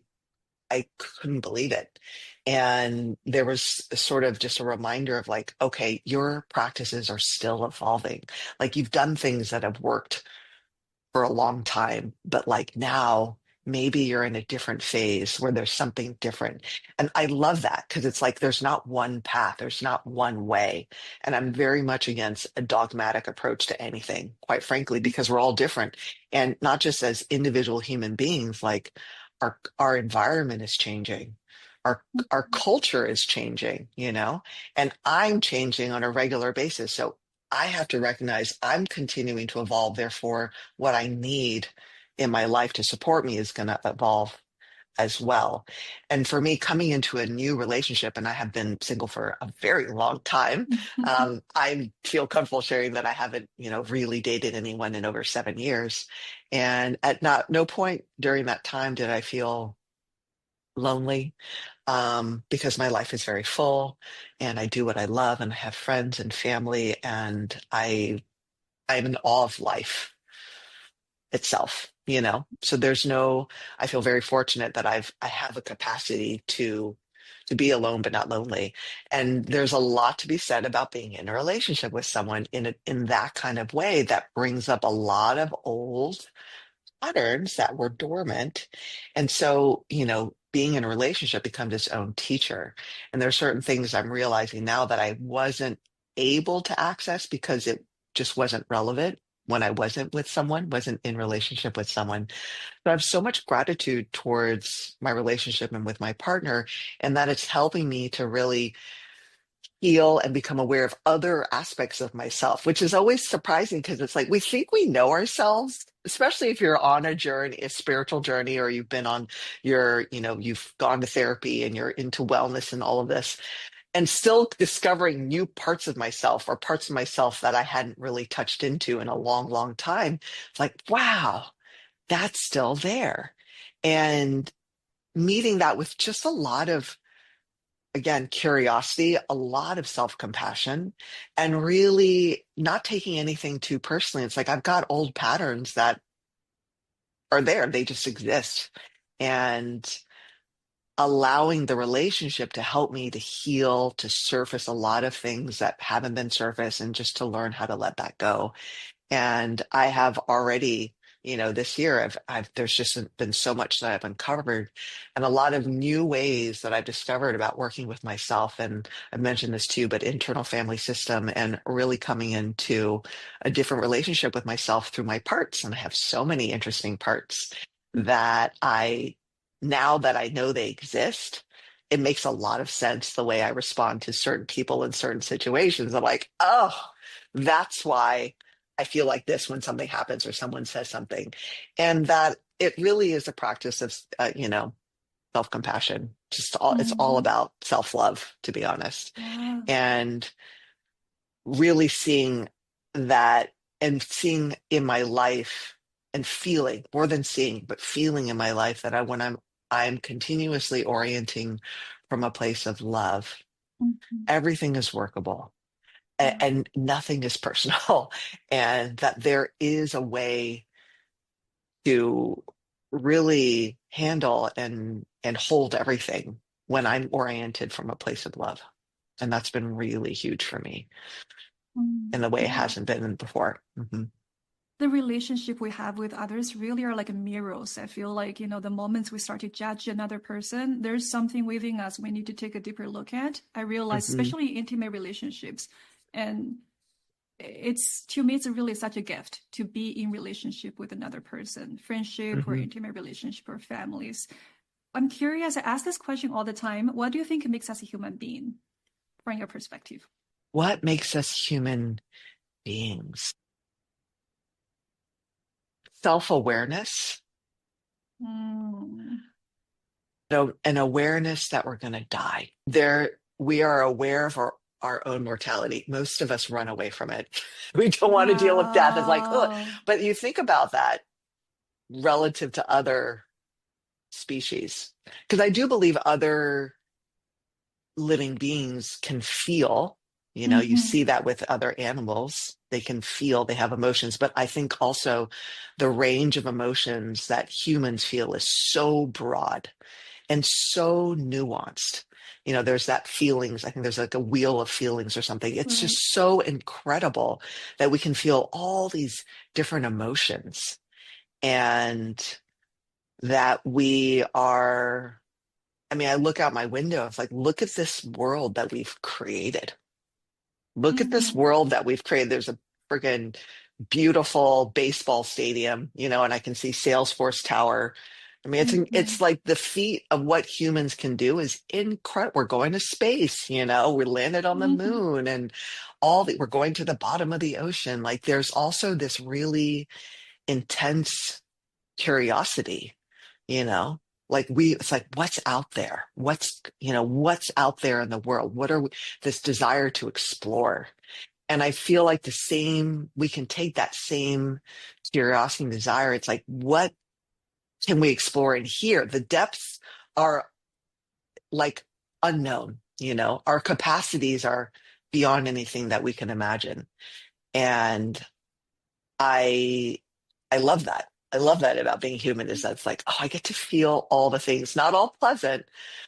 couldn't believe it. And there was sort of just a reminder of like, okay, your practices are still evolving. Like you've done things that have worked for a long time, but like now maybe you're in a different phase where there's something different. And I love that because it's like there's not one path, there's not one way. And I'm very much against a dogmatic approach to anything, quite frankly, because we're all different. And not just as individual human beings, like our environment is changing. Our culture is changing, you know, and I'm changing on a regular basis. So I have to recognize I'm continuing to evolve. Therefore, what I need in my life to support me is going to evolve as well. And for me, coming into a new relationship, and I have been single for a very long time, I feel comfortable sharing that I haven't, you know, really dated anyone in over 7 years. And at not no point during that time did I feel lonely, because my life is very full and I do what I love and I have friends and family and I'm in awe of life itself, you know. So there's no, I feel very fortunate that I have a capacity to be alone but not lonely. And there's a lot to be said about being in a relationship with someone in that kind of way that brings up a lot of old patterns that were dormant. And so, you know, being in a relationship becomes its own teacher. And there are certain things I'm realizing now that I wasn't able to access because it just wasn't relevant when I wasn't with someone, wasn't in relationship with someone. But I have so much gratitude towards my relationship and with my partner, and that it's helping me to really heal and become aware of other aspects of myself, which is always surprising because it's like we think we know ourselves, especially if you're on a journey, a spiritual journey, or you've been on your, you know, you've gone to therapy and you're into wellness and all of this, and still discovering new parts of myself or parts of myself that I hadn't really touched into in a long, long time. It's like, wow, that's still there. And meeting that with just a lot of, again, curiosity, a lot of self compassion, and really not taking anything too personally. It's like I've got old patterns that are there, they just exist. And allowing the relationship to help me to heal, to surface a lot of things that haven't been surfaced, and just to learn how to let that go. And I have already, you know, this year there's just been so much that I've uncovered and a lot of new ways that I've discovered about working with myself. And I've mentioned this too, but internal family system and really coming into a different relationship with myself through my parts. And I have so many interesting parts that now that I know they exist, it makes a lot of sense the way I respond to certain people in certain situations. I'm like, oh, that's why I feel like this when something happens or someone says something. And that it really is a practice of, you know, self-compassion. It's all Mm, about self-love, to be honest. yeah. And really seeing that and seeing in my life and feeling more than seeing, but feeling in my life that I'm continuously orienting from a place of love. Mhm. Everything is workable Yeah. and nothing is personal, and that there is a way to really handle and hold everything when I'm oriented from a place of love. And that's been really huge for me in the way it Yeah. hasn't been before. The relationship we have with others really are like mirrors. I feel like, the moments we start to judge another person, there's something within us we need to take a deeper look at. I realize, Hmm. especially intimate relationships. And to me, it's really such a gift to be in relationship with another person, friendship or Hmm. intimate relationship or families. I'm curious, I ask this question all the time. What do you think makes us a human being from your perspective? What makes us human beings? Self-awareness, Mm. an awareness that we're going to die. We are aware of our own mortality. Most of us run away from it. We don't want to deal with death. It's like, oh, Wow. but you think about that relative to other species. Because I do believe other living beings can feel. You Mm-hmm. see that with other animals. They can feel, they have emotions. But I think also the range of emotions that humans feel is so broad and so nuanced. There's that feelings. I think there's like a wheel of feelings or something. It's Right. just so incredible that we can feel all these different emotions and that we are. I mean, I look out my window. It's like, look at this world that we've created. Look at this Mm-hmm. world that we've created. There's a friggin' beautiful baseball stadium, and I can see Salesforce Tower. I mean, Mm-hmm. it's like the feat of what humans can do is incredible. We're going to space, we landed on the Mm-hmm. moon and all that we're going to the bottom of the ocean. Like there's also this really intense curiosity, you know, like it's like, what's out there? What's out there in the world? What are we, this desire to explore? And I feel like we can take that same curiosity and desire. It's like, what can we explore in here? The depths are like unknown, our capacities are beyond anything that we can imagine. And I, I love that. I love that about being human is that it's like, oh, I get to feel all the things, not all pleasant,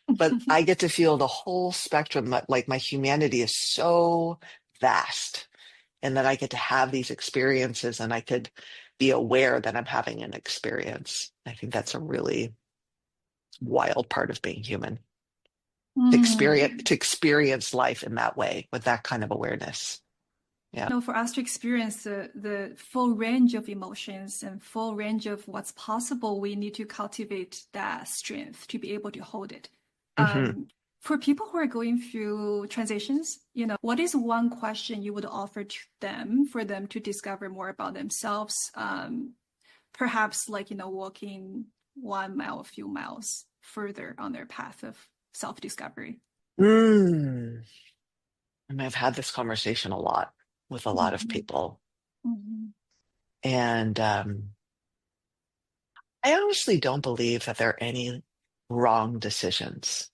but I get to feel the whole spectrum. Like my humanity is so vast and that I get to have these experiences and I could be aware that I'm having an experience. I think that's a really wild part of being human. Mm. To experience life in that way with that kind of awareness. Yeah. No, for us to experience the full range of emotions and full range of what's possible, we need to cultivate that strength to be able to hold it. Hmm. For people who are going through transitions, what is one question you would offer to them for them to discover more about themselves? Perhaps like, walking 1 mile, a few miles further on their path of self-discovery. Mm. I mean, I've had this conversation a lot with a lot of Mm-hmm. people. Mm-hmm. And I honestly don't believe that there are any wrong decisions.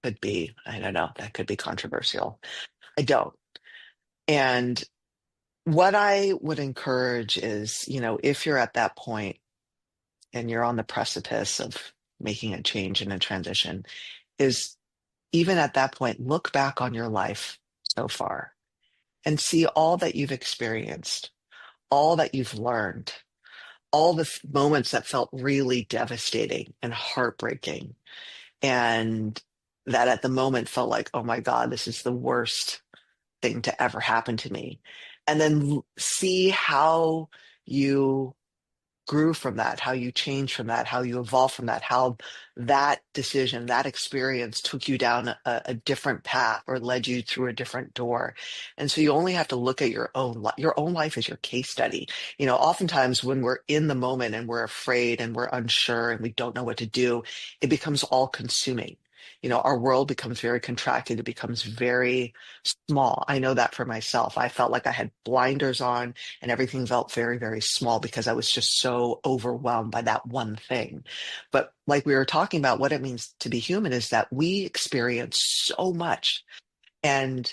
Could be, I don't know, that could be controversial. I don't. And what I would encourage is, if you're at that point and you're on the precipice of making a change and a transition, is even at that point, look back on your life so far and see all that you've experienced, all that you've learned, all the moments that felt really devastating and heartbreaking, and that at the moment felt like, oh my God, this is the worst thing to ever happen to me. And then see how you grew from that, how you changed from that, how you evolved from that, how that decision, that experience took you down a different path or led you through a different door. And so you only have to look at your own life as your case study. Oftentimes when we're in the moment and we're afraid and we're unsure and we don't know what to do, it becomes all consuming. Our world becomes very contracted. It becomes very small. I know that for myself. I felt like I had blinders on and everything felt very, very small because I was just so overwhelmed by that one thing. But like we were talking about, what it means to be human is that we experience so much, and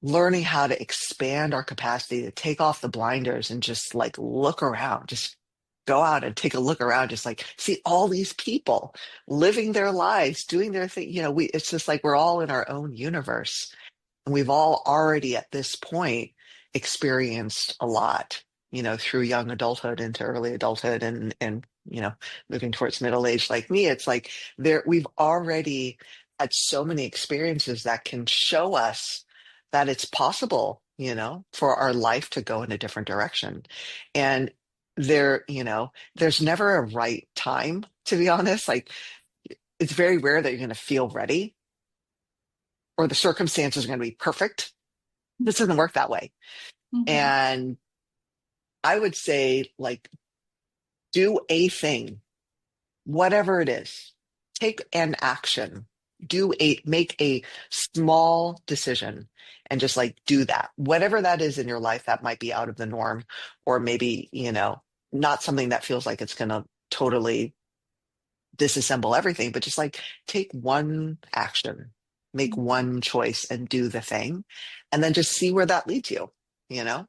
learning how to expand our capacity to take off the blinders and just like look around, just go out and take a look around, just like see all these people living their lives, doing their thing. It's just like we're all in our own universe. And we've all already at this point experienced a lot, through young adulthood into early adulthood and moving towards middle age like me. It's like we've already had so many experiences that can show us that it's possible, for our life to go in a different direction. And there's never a right time, to be honest. Like it's very rare that you're going to feel ready or the circumstances are going to be perfect. This doesn't work that way. Mm-hmm. And I would say, like, do a thing, whatever it is, take an action, make a small decision and just like do that. Whatever that is in your life that might be out of the norm, or maybe, not something that feels like it's going to totally disassemble everything, but just like take one action. make one choice and do the thing, and then just see where that leads you, you know?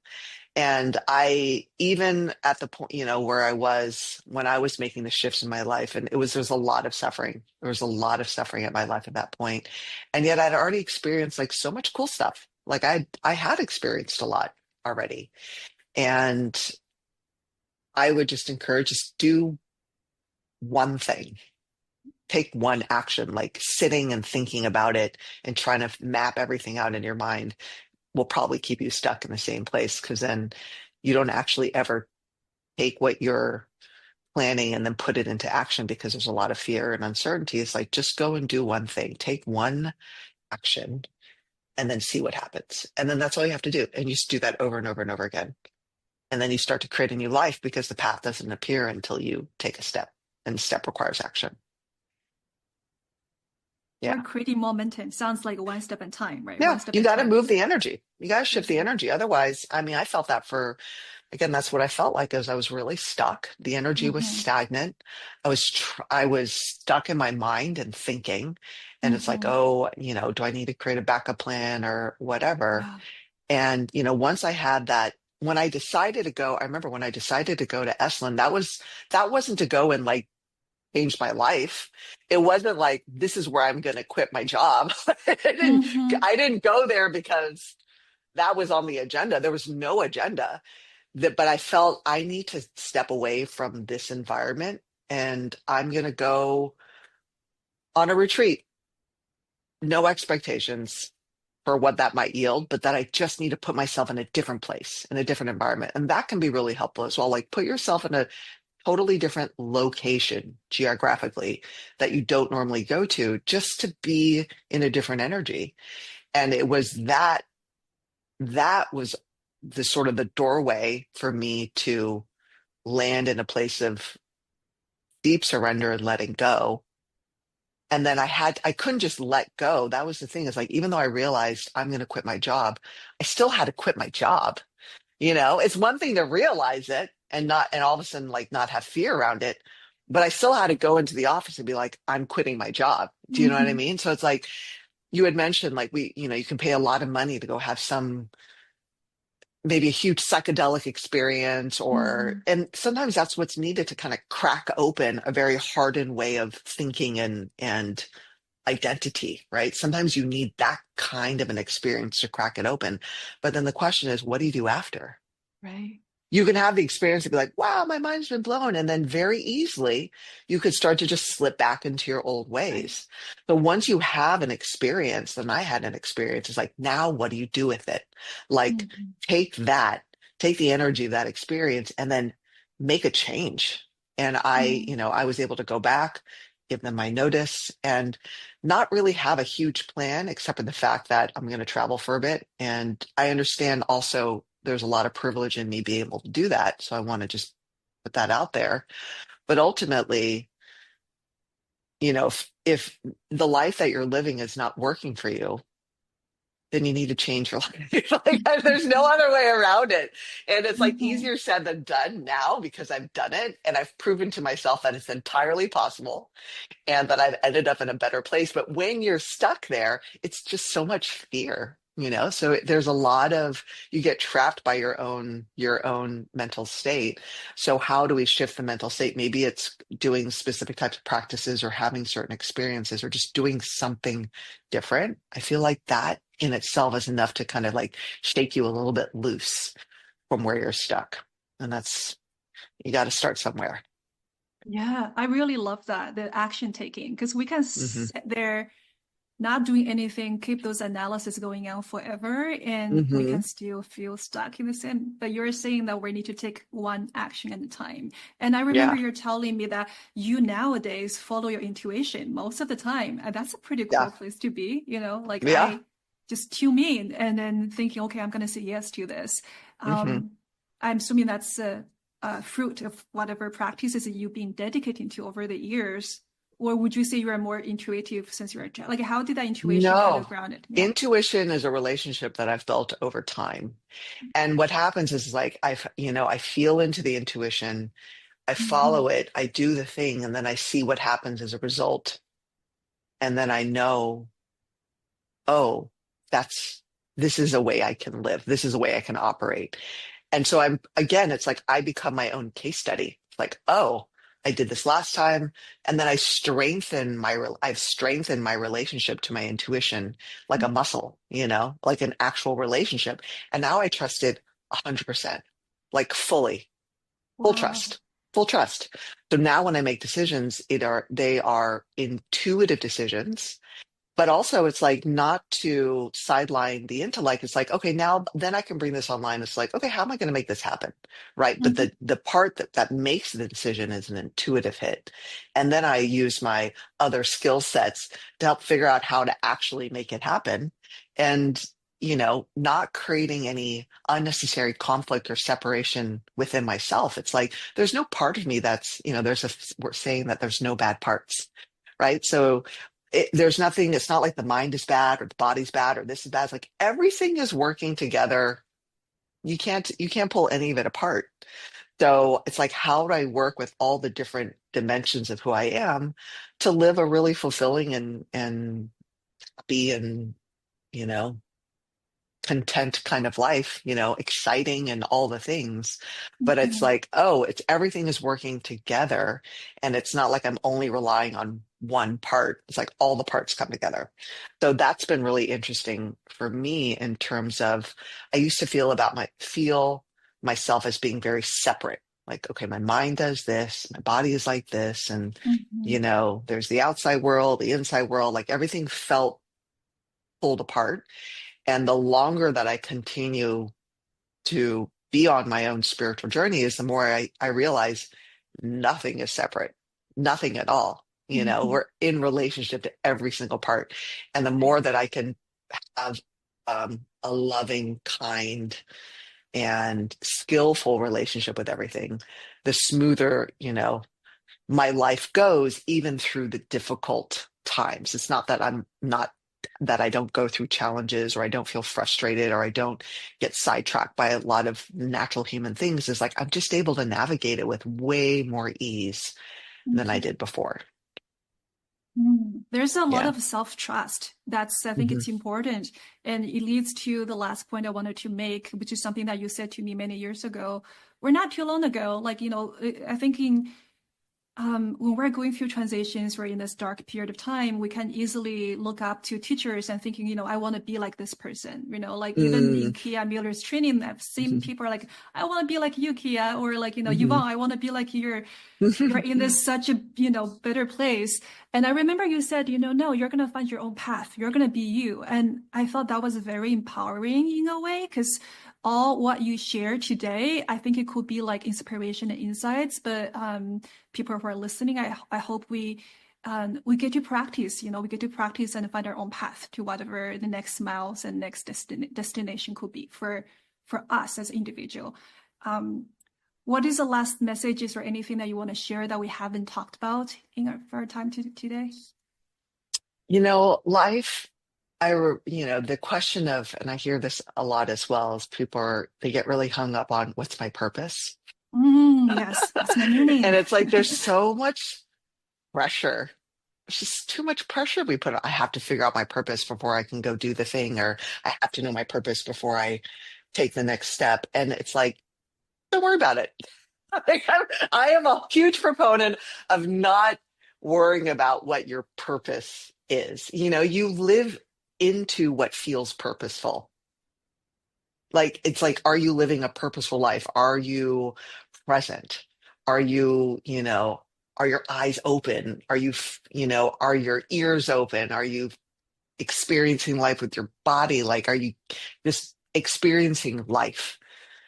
And I, even at the point, where I was when I was making the shifts in my life, and there's a lot of suffering. There was a lot of suffering in my life at that point. And yet I'd already experienced like so much cool stuff. Like I had experienced a lot already. And I would just encourage, just do one thing, take one action, like sitting and thinking about it and trying to map everything out in your mind will probably keep you stuck in the same place, because then you don't actually ever take what you're planning and then put it into action, because there's a lot of fear and uncertainty. It's like, just go and do one thing, take one action, and then see what happens. And then that's all you have to do. And you just do that over and over and over again. And then you start to create a new life, because the path doesn't appear until you take a step, and step requires action. Or Yeah. creating momentum sounds like one step at a time, right? Yeah. One step You at a got to time. move the energy. You got to shift the Mhm. energy. Otherwise, I mean, I felt that for, again, that's what I felt like, as I was really stuck. The energy was Mhm. stagnant. I was stuck in my mind and thinking, and it's like, Mhm. oh, do I need to create a backup plan or whatever? Yeah. And once I had that, when I decided to go, I remember when I decided to go to Esalen, that wasn't to go and like change my life. It wasn't like, this is where I'm going to quit my job. Mhm. I didn't go there because that was on the agenda. There was no agenda. But I felt I need to step away from this environment, and I'm going to go on a retreat. No expectations for what that might yield, but that I just need to put myself in a different place, in a different environment. And that can be really helpful as well. Like, put yourself in a totally different location geographically that you don't normally go to, just to be in a different energy. And it was that was the sort of the doorway for me to land in a place of deep surrender and letting go. And then I couldn't just let go. That was the thing, is like, even though I realized I'm going to quit my job, I still had to quit my job. It's one thing to realize it and not, and all of a sudden, like, not have fear around it. But I still had to go into the office and be like, I'm quitting my job. Do you know what I Mhm. mean? So it's like, you had mentioned, like, you can pay a lot of money to go have some, maybe a huge psychedelic experience, Mhm. and sometimes that's what's needed to kind of crack open a very hardened way of thinking and identity, right? Sometimes you need that kind of an experience to crack it open. But then the question is, what do you do after? Right. You can have the experience and be like, wow, my mind's been blown. And then very easily you could start to just slip back into your old Right. ways. So once you have an experience, then I had an experience, it's like, now what do you do with it? Like, Mhm. take that, take the energy of that experience, and then make a change. And Mhm. I was able to go back, give them my notice, and not really have a huge plan, except for the fact that I'm going to travel for a bit. And I understand also there's a lot of privilege in me being able to do that. So I want to just put that out there. But ultimately, if the life that you're living is not working for you, then you need to change your life. Like, there's no other way around it. And it's like Mhm. easier said than done now, because I've done it and I've proven to myself that it's entirely possible, and that I've ended up in a better place. But when you're stuck there, it's just so much fear, So there's a lot of, you get trapped by your own mental state. So how do we shift the mental state? Maybe it's doing specific types of practices, or having certain experiences, or just doing something different. I feel like that in itself is enough to kind of like shake you a little bit loose from where you're stuck. And that's, you got to start somewhere. Yeah, I really love that, the action taking, because we can Hmm. sit there not doing anything, keep those analysis going on forever, and we Hmm. can still feel stuck in the same. But you're saying that we need to take one action at a time. And I remember Yeah. you're telling me that you nowadays follow your intuition most of the time. And that's a pretty Yeah. cool place to be, like Yeah. I just tune in and then thinking, okay, I'm going to say yes to this. Hmm. Um, I'm assuming that's a fruit of whatever practices that you've been dedicating to over the years. Or would you say you are more intuitive since you're a child? Like, how did that intuition kind No. of ground it? Yeah. Intuition is a relationship that I've built over time. And what happens is, like, I feel into the intuition, I Hmm. follow it, I do the thing, and then I see what happens as a result. And then I know oh, that's, this is a way I can live. This is a way I can operate. And so I'm, again, it's like I become my own case study. Like, oh, I did this last time. And then I've strengthened my relationship to my intuition like a muscle, like an actual relationship. And now I trust it 100%, like fully, full Wow. trust, full trust. So now when I make decisions, they are intuitive decisions, but also it's like not to sideline the intellect. It's like, okay, now then I can bring this online. It's like, okay, how am I going to make this happen? Right. But Hmm. the part that makes the decision is an intuitive hit. And then I use my other skill sets to help figure out how to actually make it happen. And not creating any unnecessary conflict or separation within myself. It's like there's no part of me that's, we're saying that there's no bad parts, right? So there's nothing, it's not like the mind is bad or the body's bad or this is bad. It's like everything is working together. You can't pull any of it apart. So it's like, how do I work with all the different dimensions of who I am to live a really fulfilling and happy and, you know, content kind of life, exciting and all the things. But it's Hmm. like, oh, it's everything is working together. And it's not like I'm only relying on one part. It's like all the parts come together. So that's been really interesting for me in terms of I used to feel myself as being very separate. Like, okay, my mind does this, my body is like this, and Hmm. there's the outside world, the inside world, like everything felt pulled apart. And the longer that I continue to be on my own spiritual journey is the more I realize nothing is separate, nothing at all. Hmm. We're in relationship to every single part. And the Right. more that I can have a loving, kind, and skillful relationship with everything, the smoother, my life goes, even through the difficult times. It's not that I'm not that I don't go through challenges or I don't feel frustrated or I don't get sidetracked by a lot of natural human things. It's like I'm just able to navigate it with way more ease than I did before. There's a lot Yeah. of self-trust. I think Hmm. it's important. And it leads to the last point I wanted to make, which is something that you said to me many years ago. We're not too long ago. Like, I think when we're going through transitions, we're in this dark period of time, we can easily look up to teachers and thinking, I want to be like this person, like even in Mm. Kia Miller's training, I've seen people are like, I want to be like you, Kia, or like, Hmm. Yvonne, I want to be like you're in this such a better place. And I remember you said, no, you're going to find your own path, you're going to be you. And I thought that was very empowering in a way, because all what you share today, I think it could be like inspiration and insights, but people who are listening, I hope we get to practice, we get to practice and find our own path to whatever the next miles and next destination could be for us as individual. um, what is the last messages or anything that you want to share that we haven't talked about for our time today? Life, the question of, and I hear this a lot as well, is they get really hung up on what's my purpose? Yes, what's my And meaning? it's like there's so much pressure. It's just too much pressure we put on. I have to figure out my purpose before I can go do the thing, or I have to know my purpose before I take the next step. And it's like, don't worry about it. Like, I am a huge proponent of not worrying about what your purpose is. You live into what feels purposeful. Like, it's like, are you living a purposeful life? Are you present? Are are your eyes open? Are your ears open? Are you experiencing life with your body? Like, are you just experiencing life?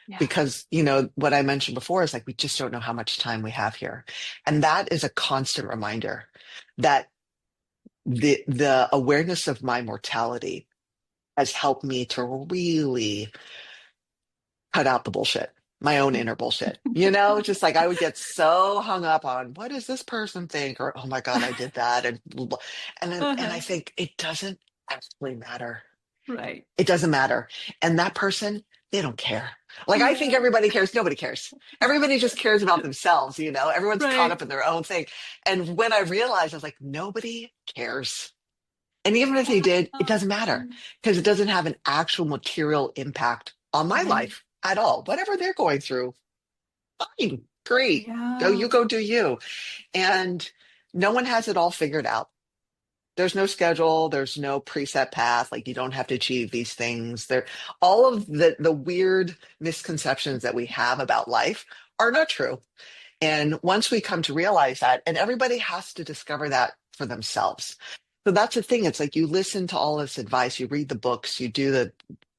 Yeah. Because, what I mentioned before is like, we just don't know how much time we have here. And that is a constant reminder that the awareness of my mortality has helped me to really cut out the bullshit, my own inner bullshit. Just like I would get so hung up on what does this person think, or oh my God, I did that, and and I Uh-huh. think it doesn't actually matter. Right. It doesn't matter. And that person, they don't care. Like I think Yeah. everybody cares. Nobody cares. Everybody just cares about themselves. Everyone's caught Right. up in their own thing. And when I realized, I was like, nobody cares. And even if they did, it doesn't matter Mm. because it doesn't have an actual material impact on my Right. life at all. Whatever they're going through, fine, great. Yeah. Go do you. And no one has it all figured out. There's no schedule, there's no preset path, like you don't have to achieve these things. There all of the weird misconceptions that we have about life are not true. And once we come to realize that, and everybody has to discover that for themselves. So that's the thing. It's like you listen to all this advice, you read the books, you do the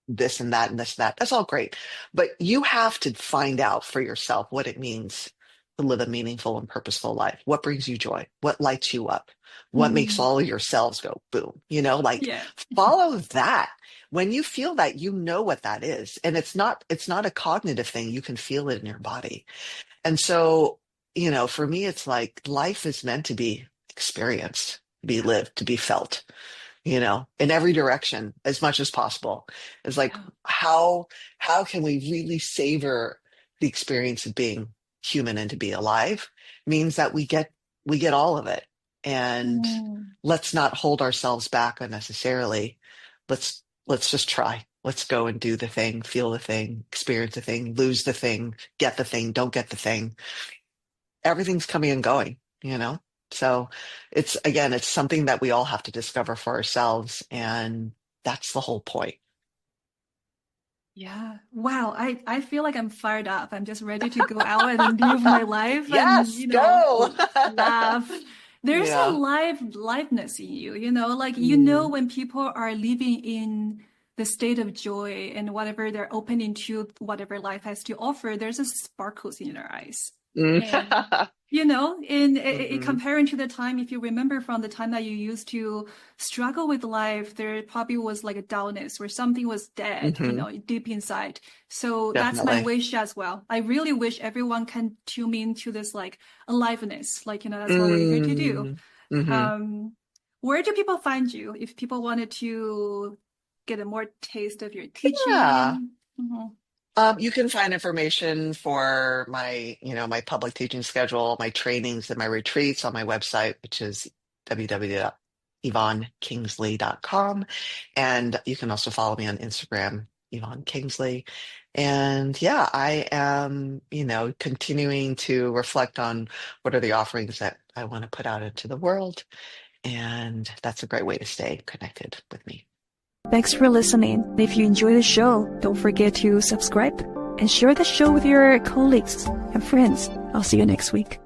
this and that and this and that. That's all great. But you have to find out for yourself what it means to live a meaningful and purposeful life. What brings you joy? What lights you up? What makes Mm. all of your cells go boom? Like Yeah. follow that. When you feel that, you know what that is. And it's not a cognitive thing. You can feel it in your body. And so, for me, it's like life is meant to be experienced, to be Yeah. lived, to be felt, in every direction as much as possible. It's like Yeah. how can we really savor the experience of being human and to be alive means that we get all of it. And Mm. let's not hold ourselves back unnecessarily. Let's just try. Let's go and do the thing, feel the thing, experience the thing, lose the thing, get the thing, don't get the thing. Everything's coming and going. So it's something that we all have to discover for ourselves. And that's the whole point. Yeah. Wow. I feel like I'm fired up. I'm just ready to go out and live my life and, Yes, go. laugh. There's a Yeah. liveness in you, like, Mm, when people are living in the state of joy and whatever they're opening to, whatever life has to offer, there's a sparkles in their eyes. mm. And in Mhm, comparing to the time, if you remember from the time that you used to struggle with life, there probably was like a dullness where something was dead, mhm. deep inside. So that's my Definitely. wish as well. I really wish everyone can tune into this like aliveness, like, that's what we're here to do. Mm, mhm. Um, where do people find you if people wanted to get a more taste of your Yeah. teaching? Mhm. You can find information for my public teaching schedule, my trainings and my retreats on my website, which is www.yvonnekingsley.com. And you can also follow me on Instagram, Yvonne Kingsley. And yeah, I am, continuing to reflect on what are the offerings that I want to put out into the world. And that's a great way to stay connected with me. Thanks for listening. If you enjoy the show, don't forget to subscribe and share the show with your colleagues and friends. I'll see you next week.